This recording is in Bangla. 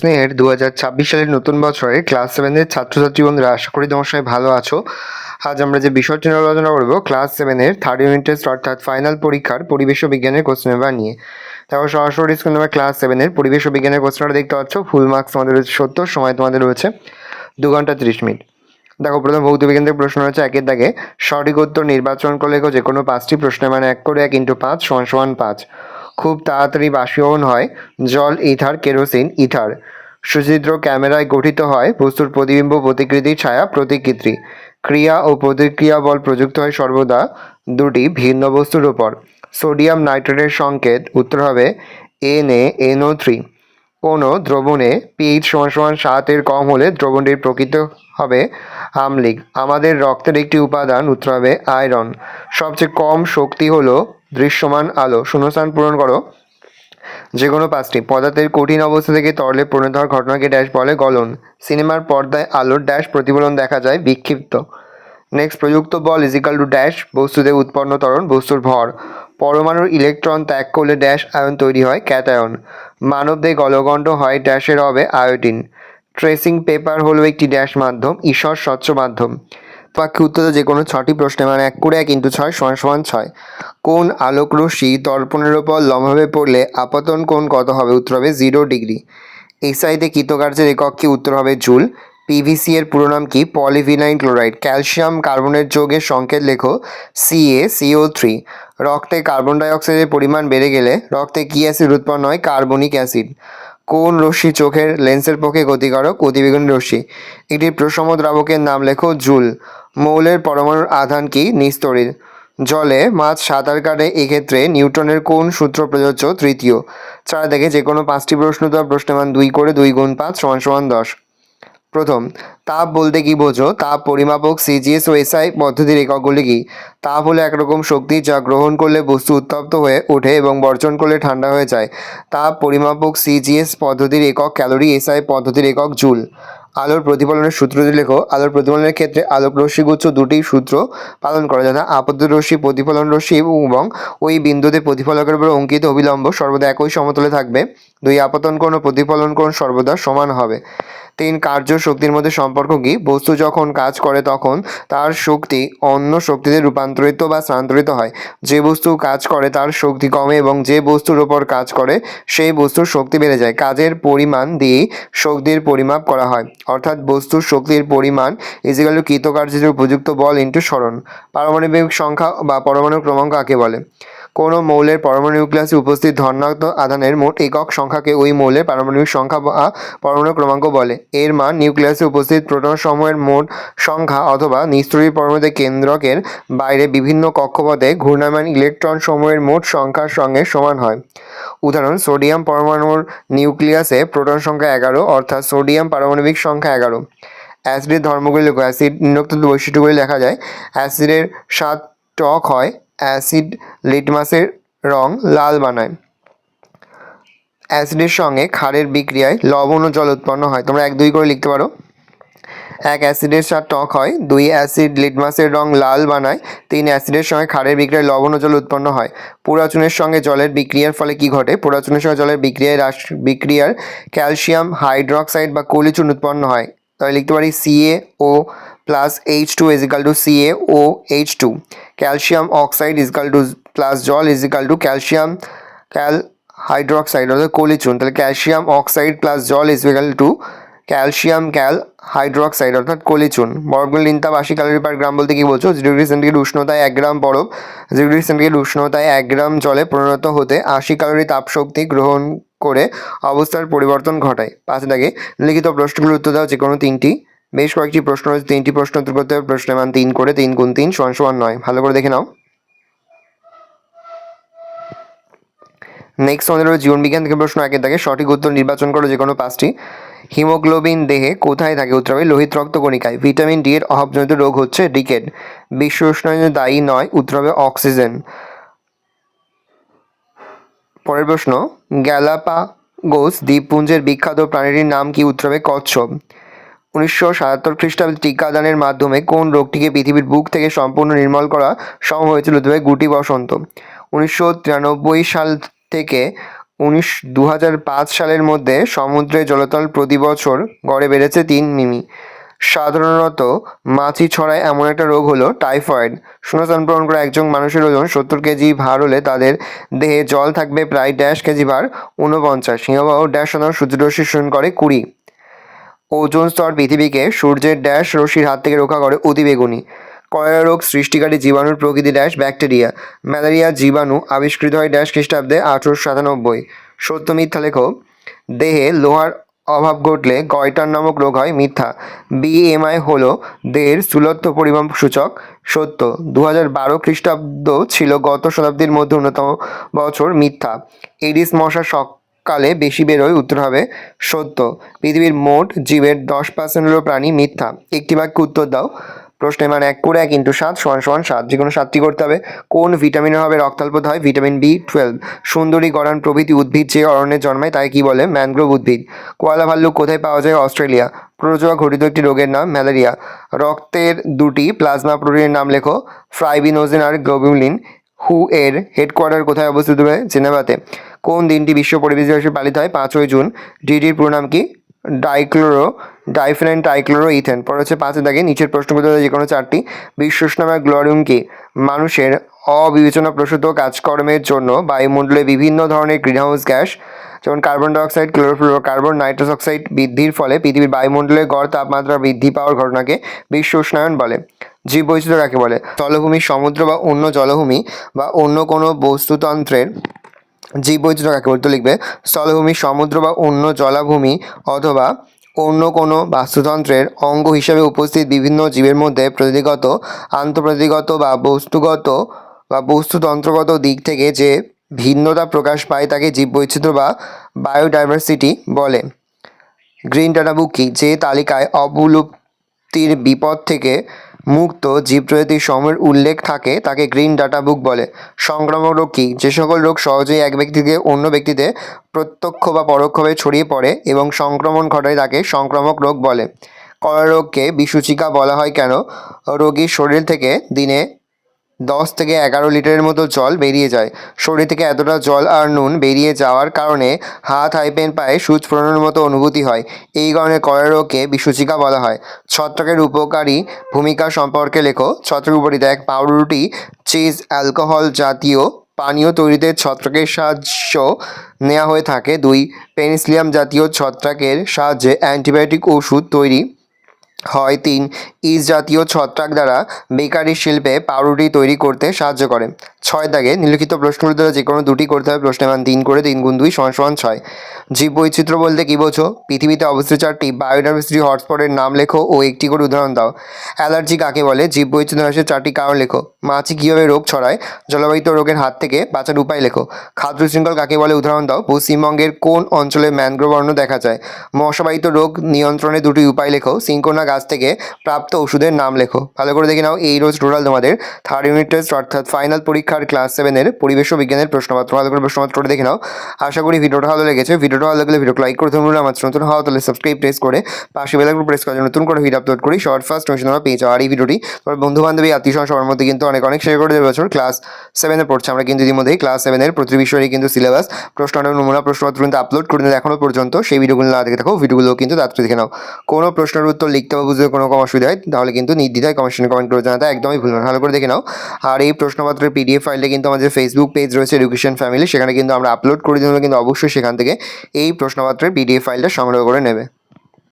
স্নেহের 2026 সালের নতুন বছরে ক্লাস 7-এর ছাত্রছাত্রী বন্ধুরা, আশা করি তোমার সবাই ভালো আছো। আজ আমরা যে বিষয়টি নিয়ে আলোচনা করবো, ক্লাস 7-এর থার্ড ইউনিট টেস্ট অর্থাৎ ফাইনাল পরীক্ষার পরিবেশ ও বিজ্ঞানের কোশ্চেন পেপার নিয়ে। তারপর সরাসরি স্ক্রিনে তোমরা ক্লাস 7-এর পরিবেশ ও বিজ্ঞানের কোশ্চেনটা দেখতে পাচ্ছ। ফুল মার্কস তোমাদের রয়েছে 70, সময় তোমাদের রয়েছে 2 ঘন্টা 30 মিনিট। দেখো, প্রথম ভৌত বিজ্ঞান থেকে প্রশ্ন হচ্ছে একের দাগে সঠিক উত্তর নির্বাচন করে লেখো যে কোনো 5টি প্রশ্নের মানে 1 করে 1 × 5 = 5। খুব তাড়াতাড়ি বাষ্পীভবন হয় জল, ইথার, কেরোসিন, ইথার। সচিত্র ক্যামেরায় গঠিত হয় বস্তুর প্রতিবিম্ব, প্রতিকৃতি, ছায়া, প্রতিকৃতি। ক্রিয়া ও প্রতিক্রিয়া বল প্রযুক্ত হয় সর্বদা দুটি ভিন্ন বস্তুর উপর। সোডিয়াম নাইট্রেটের সংকেত উত্তর হবে NaNO3। কোনো দ্রবণে pH = 7-এর কম হলে দ্রবণটির প্রকৃত হবে আম্লিক। আমাদের রক্তের একটি উপাদান উত্তর হবে আয়রন। সবচেয়ে কম শক্তি হলো দৃশ্যমান আলো। শূন্যস্থান পূরণ করো। যে কোনো 5টি পদার্থের কঠিন অবস্থা থেকে তরলে পরিণত হওয়ার ঘটনাকে ড্যাশ বলে গলন। সিনেমার পর্দায় আলোর ড্যাশ প্রতিফলন দেখা যায় বিক্ষিপ্ত। নেক্সট, প্রযুক্ত বল = ড্যাশ বস্তুতে উৎপন্ন ত্বরণ, বস্তুর ভর। পরমাণুর ইলেকট্রন ত্যাগ করলে ড্যাশ আয়ন তৈরি হয়, ক্যাটায়ন। মানবদেহে গলগণ্ড হয় ড্যাশের হবে আয়োডিন। ট্রেসিং পেপার হলো একটি ড্যাশ মাধ্যম, ঈশ্বর স্বচ্ছ মাধ্যম। বাক্যে উত্তরে যে কোনো 6টি প্রশ্নে মানে 1 করে 1 × 6 = 6। কোন আলোক রশ্মি দর্পণের ওপর লম্বভাবে পড়লে আপতন কোণ কত হবে? উত্তর হবে 0 ডিগ্রি। এসআইতে কৃতকার্যের একক কি? উত্তর হবে জুল। পিভিসি এর পুরো নাম কি? Polyvinyl chloride. ক্যালসিয়াম কার্বনের যৌগের সংকেত লেখো CaCO3। রক্তে কার্বন ডাই অক্সাইডের পরিমাণ বেড়ে গেলে রক্তে কি অ্যাসিড উৎপন্ন হয়? Carbonic acid. কোন রশ্মি চোখের লেন্সের পক্ষে ক্ষতিকারক? অতিবেগুনি রশ্মি। একটি প্রসম দ্রাবকের নাম লেখো জুল। মৌলের পরমাণুর আধান কি? নিস্তড়িত। জলে মাছ সাঁতার কাটে, এক্ষেত্রে নিউটনের কোন সূত্র প্রযোজ্য? তৃতীয়। 4 দেখে যে কোনো 5টি প্রশ্ন দেওয়া, প্রশ্নের মান 2 করে 2 × 5 = 10। প্রথম, তাপ বলতে কি বোঝো? তাপ পরিমাপক CGS ও SI পদ্ধতির এককগুলি কি? তাপ হলো একরকম শক্তি যা গ্রহণ করলে বস্তু উত্তপ্ত হয়ে ওঠে এবং বর্জন করলে ঠান্ডা হয়ে যায়। তাপ পরিমাপক CGS পদ্ধতির একক ক্যালোরি, SI পদ্ধতির একক জুল। আলোর প্রতিফলনের সূত্রটি লেখো। আলোর প্রতিফলনের ক্ষেত্রে আলোক রশ্মিগুচ্ছ দুটি সূত্র পালন করে, যথা আপতিত রশ্মি, প্রতিফলন রশ্মি এবং ওই বিন্দুতে প্রতিফলকের উপর অঙ্কিত অভিলম্ব সর্বদা একই সমতলে থাকবে। 2 আপতন কোণ ও প্রতিফলন কোণ সর্বদা সমান হবে। 3 কার্য শক্তির মধ্যে সম্পর্ক কি? বস্তু যখন কাজ করে তখন তার শক্তি অন্য শক্তিতে রূপান্তরিত বা স্থানান্তরিত হয়। যে বস্তু কাজ করে তার শক্তি কমে এবং যে বস্তুর ওপর কাজ করে সেই বস্তুর শক্তি বেড়ে যায়। কাজের পরিমাণ দিয়ে শক্তির পরিমাপ করা হয়, অর্থাৎ বস্তুর শক্তির পরিমাণ = কৃতকার্যের উপযুক্ত বল × সরণ। পারমাণবিক সংখ্যা বা পরমাণু ক্রমাঙ্ক কাকে বলে? কোনো মৌলের পরমাণু নিউক্লিয়াসে উপস্থিত ধনাত্মক আধানের মোট একক সংখ্যাকে ওই মৌলের পারমাণবিক সংখ্যা বা পরমাণু ক্রমাঙ্ক বলে। এর মান নিউক্লিয়াসে উপস্থিত প্রোটন সমূহের মোট সংখ্যা অথবা নিস্তড়িত পরমাণুতে কেন্দ্রকের বাইরে বিভিন্ন কক্ষপথে ঘূর্ণায়মান ইলেকট্রন সমূহের মোট সংখ্যার সঙ্গে সমান হয়। উদাহরণ, সোডিয়াম পরমাণুর নিউক্লিয়াসে প্রোটন সংখ্যা 11, অর্থাৎ সোডিয়াম পারমাণবিক সংখ্যা 11। অ্যাসিডের ধর্মগুলি লেখো। অ্যাসিড নিম্নোক্ত বৈশিষ্ট্যগুলি লেখা যায়। অ্যাসিডের স্বাদ টক হয়। অ্যাসিড লিটমাসের রং লাল বানায়। অ্যাসিডের সঙ্গে ক্ষারের বিক্রিয়ায় লবণ ও জল উৎপন্ন হয়। তোমরা 1, 2 করে লিখতে পারো। 1 অ্যাসিডের স্বাদ টক হয়। 2 অ্যাসিড লিটমাসের রং লাল বানায়। 3 অ্যাসিডের সঙ্গে ক্ষারের বিক্রিয়ায় লবণ ও জল উৎপন্ন হয়। পোড়াচুনের সঙ্গে জলের বিক্রিয়ার ফলে কি ঘটে? পোড়াচুনের সঙ্গে জলের বিক্রিয়ার ক্যালসিয়াম হাইড্রক্সাইড বা কলিচুন উৎপন্ন হয়। তাহলে লিখতে পারি CaO + H2 = CaOH2। Calcium oxide plus জল ক্যালসিয়াম হাইড্রক্সাইড অর্থাৎ কলিচুন। তাহলে ক্যালসিয়াম অক্সাইড প্লাস জল ক্যালসিয়াম হাইড্রক্সাইড অর্থাৎ কলিচুন। বরফগুলো নিতাপ 80 ক্যালোরি পার গ্রাম বলতে কি বলছো? 0 ডিগ্রি সেন্টিগ্রেড উষ্ণতায় 1 গ্রাম বরফ 0 ডিগ্রি সেন্টিগ্রেড উষ্ণতায় 1 গ্রাম জলে পরিণত হতে 80 ক্যালোরি তাপশক্তি গ্রহণ করে অবস্থার পরিবর্তন ঘটায়। 5 দাগে লিখিত প্রশ্নগুলোর উত্তর দাও যে কোনো 3টি। বেশ কয়েকটি প্রশ্ন রয়েছে, 3টি প্রশ্ন উত্তর করতে হবে। প্রশ্নের মান 3 করে 3 × 3 = 9। ভালো করে দেখে নাও। নেক্সট আমাদের রয়েছে জীবন বিজ্ঞান থেকে প্রশ্ন। 1 দাগে সঠিক উত্তর নির্বাচন করো যে কোনো 5টি। হিমোগ্লোবিন দেহে কোথায় থাকে? উত্তর হবে লোহিত রক্ত কণিকায়। ভিটামিন ডি এর অভাবজনিত রোগ হচ্ছে রিকেট। বিশ্ব উষ্ণায়নে দায়ী নয়। উত্তর হবে অক্সিজেন। পরের প্রশ্ন, গ্যালাপাগোস দ্বীপপুঞ্জের বিখ্যাত প্রাণীটির নাম কি? উত্তর হবে কচ্ছপ। 1977 খ্রিস্টাব্দে টিকাদানের মাধ্যমে কোন রোগটিকে পৃথিবীর বুক থেকে সম্পূর্ণ নির্মূল করা সম্ভব হয়েছিল? উত্তর হবে গুটি বসন্ত। 1993 সাল থেকে 2005 সালের মধ্যে সমুদ্রের জলতল প্রতি বছর গড়ে বেড়েছে 3 মিমি। সাধারণত মাছি ছড়ায় এমন একটা রোগ হলো টাইফয়েড। শূন্যস্থান পূরণ করে একজন মানুষের ওজন 70 কেজি ভার হলে তাদের দেহে জল থাকবে প্রায় 1.5 কেজি ভার 49। হিমবাহ সাধারণ সূর্যরশ্মি শোষণ করে 20। ওজোন স্তর পৃথিবীকে সূর্যের রশ্মির হাত থেকে রক্ষা করে অতিবেগুনি। কলেরা রোগ সৃষ্টিকারী জীবাণুর প্রকৃতি ব্যাকটেরিয়া। ম্যালেরিয়া জীবাণু আবিষ্কৃত হয় খ্রিস্টাব্দে 1897। সত্য মিথ্যা লেখো। দেহে লোহার অভাব ঘটলে গয়টার নামক রোগ হয়। মিথ্যা। BMI হলো দেহের স্থূলত্ব পরিমাপ সূচক। সত্য। 2012 খ্রিস্টাব্দ ছিল গত শতাব্দীর মধ্যে অন্যতম বছর। মিথ্যা। এডিস মশা সকালে বেশি বেরোয়। উত্তর হবে সত্য। পৃথিবীর মোট জীবের 10% হলো প্রাণী। মিথ্যা। একটি বাক্যে উত্তর দাও। প্রশ্নের মান 1 করে 1 × 7 = 7। যে কোনো 7টি করতে হবে। কোন ভিটামিনের অভাবে রক্তাল্পতা হয়? Vitamin B12। সুন্দরী গড়ান প্রভৃতি উদ্ভিদ যে অরণ্যে জন্মায় তাই কি বলে? ম্যানগ্রোভ উদ্ভিদ। কোয়ালা ভাল্লুক কোথায় পাওয়া যায়? অস্ট্রেলিয়া। প্রোটোজোয়া ঘটিত একটি রোগের নাম ম্যালেরিয়া। রক্তের দুটি প্লাজমা প্রোটিনের নাম লেখো। ফাইব্রিনোজেন আর গ্লোবুলিন। হু এর হেডকোয়ার্টার কোথায় অবস্থিত? জেনেভাতে। কোন দিনটি বিশ্ব পরিবেশ দিবস হিসেবে পালিত হয়? 5ই জুন। ডিডির পুরো নাম কি? ডাইফেনাইল ট্রাইক্লোরো ইথেন। পরে হচ্ছে 5 দাগে নিচের প্রশ্নগুলো যে কোনো 4টি। বিশ্ব উষ্ণায়ন গ্লোরিয়াম কি? মানুষের অবিবেচনাপ্রসূত কাজকর্মের জন্য বায়ুমণ্ডলে বিভিন্ন ধরনের গ্রিনহাউস গ্যাস যেমন carbon dioxide, chlorofluorocarbon, nitrous oxide বৃদ্ধির ফলে পৃথিবীর বায়ুমণ্ডলের গড় তাপমাত্রা বৃদ্ধি পাওয়ার ঘটনাকে বিশ্ব উষ্ণায়ন বলে। জীববৈচিত্র্য কাকে বলে? জলভূমি, সমুদ্র বা অন্য জলভূমি বা অন্য কোনো বস্তুতন্ত্রের জীববৈচিত্র্য কাকে বলতে লিখবে। স্থলভূমি, সমুদ্র বা অন্য জলাভূমি অথবা অন্য কোনো বাস্তুতন্ত্রের অঙ্গ হিসাবে উপস্থিত বিভিন্ন জীবের মধ্যে প্রজাতিগত, আন্তঃপ্রজাতিগত বা বস্তুতন্ত্রগত দিক থেকে যে ভিন্নতা প্রকাশ পায় তাকে জীববৈচিত্র্য বা বায়োডাইভার্সিটি বলে। গ্রিন ডাটা বুক কি? যে তালিকায় অবলুপ্তির বিপদ থেকে মুক্ত জীবপ্রজাতির সমূহের উল্লেখ থাকে তাকে গ্রিন ডাটা বুক বলে। সংক্রামক রোগ কি? যে সকল রোগ সহজেই এক ব্যক্তি থেকে অন্য ব্যক্তিতে প্রত্যক্ষ বা পরোক্ষভাবে ছড়িয়ে পড়ে এবং সংক্রমণ ঘটায় তাকে সংক্রামক রোগ বলে। কলেরা রোগকে বিসূচিকা বলা হয় কেন? রোগীর শরীর থেকে দিনে 10 থেকে 11 লিটারের মতো জল বেরিয়ে যায়। শরীর থেকে এতটা জল আর নুন বেরিয়ে যাওয়ার কারণে পায়ে সূচ ফোটানোর মতো অনুভূতি হয়। এই কারণে কলেরা রোগকে বিসূচিকা বলা হয়। ছত্রাকের উপকারী ভূমিকা সম্পর্কে লেখো। ছত্রাক উপকারিতা: 1. পাউরুটি, চিজ, অ্যালকোহল জাতীয় পানীয় তৈরিতে ছত্রাকের সাহায্য নেওয়া হয়ে থাকে। 2. পেনিসিলিয়াম জাতীয় ছত্রাকের সাহায্যে অ্যান্টিবায়োটিক ওষুধ তৈরি হয়। 3. ইস্ট জাতীয় ছত্রাক দ্বারা বেকারি শিল্পে পাউরুটি তৈরি করতে সাহায্য করে। 6 দাগে নিম্নলিখিত প্রশ্নগুলোর দ্বারা যে কোনো দুটি করতে হবে। প্রশ্নের মান 3 করে 3 × 2 = 6। জীববৈচিত্র্য বলতে কী বোঝো? পৃথিবীতে অবস্থিত 4টি বায়োডাইভার্সিটি হটস্পটের নাম লেখো ও একটি করে উদাহরণ দাও। অ্যালার্জি কাকে বলে? জীববৈচিত্র্য হ্রাসের 4টি কারণ লেখো। মাছি কীভাবে রোগ ছড়ায়? জলবাহিত রোগের হাত থেকে বাঁচার উপায় লেখো। খাদ্য শৃঙ্খল কাকে বলে? উদাহরণ দাও। পশ্চিমবঙ্গের কোন অঞ্চলে ম্যানগ্রোভ অরণ্য দেখা যায়? মশাবাহিত রোগ নিয়ন্ত্রণের 2টি উপায় লেখো। সিনকোনা গাছ থেকে প্রাপ্ত ওষুধের নাম লেখো। ভালো করে দেখে নাও। এই রোজ টোটাল তোমাদের 3rd ইউনিট টেস্ট অর্থাৎ ফাইনাল পরীক্ষার ক্লাস 7-এর পরিবেশ ও বিজ্ঞানের প্রশ্নপত্র। ভালো করে প্রশ্নপত্রটা দেখে নাও। আশা করি ভিডিওটা ভালো লেগেছে। ভিডিওটা ভালো লাগলে ভিডিওকে লাইক করে ধরুন। আমার নতুন হওয়া তাহলে সাবস্ক্রাইব প্রেস করে পাশে বেল আইকন প্রেস করে নতুন করে ভিডিও আপলোড করি সবার ফার্স্ট নোটিফিকেশন তোমরা পেয়ে যাও। আর এই ভিডিওটি তোমার বন্ধু বান্ধবী আত্মীয় সবার মধ্যে কিন্তু অনেক শেয়ার করে দেবে। বছর ক্লাস 7-এ পড়ছে। আমরা কিন্তু ইতিমধ্যেই ক্লাস 7-এর প্রতি বিষয়েরই কিন্তু সিলেবাস নমুনা প্রশ্নপত্র কিন্তু আপলোড করে দিই এখনো পর্যন্ত। সেই ভিডিওগুলো না দেখে থাকো, ভিডিওগুলো কিন্তু তাড়াতাড়ি দেখে নাও। কোনো প্রশ্নের উত্তর লিখতে বা বুঝতে কোনো অসুবিধা হয় তাহলে কিন্তু নির্দ্বিধায় কমেন্ট করে জানাতে একদমই ভুলবেন। ভালো করে দেখে নাও। আর এই প্রশ্নপত্রের PDF ফাইলটা কিন্তু আমাদের ফেসবুক পেজ রয়েছে এডুকেশন ফ্যামিলি, সেখানে কিন্তু আমরা আপলোড করে দিলে কিন্তু অবশ্যই সেখান থেকে এই প্রশ্নপত্রের PDF ফাইলটা সংগ্রহ করে নেবে।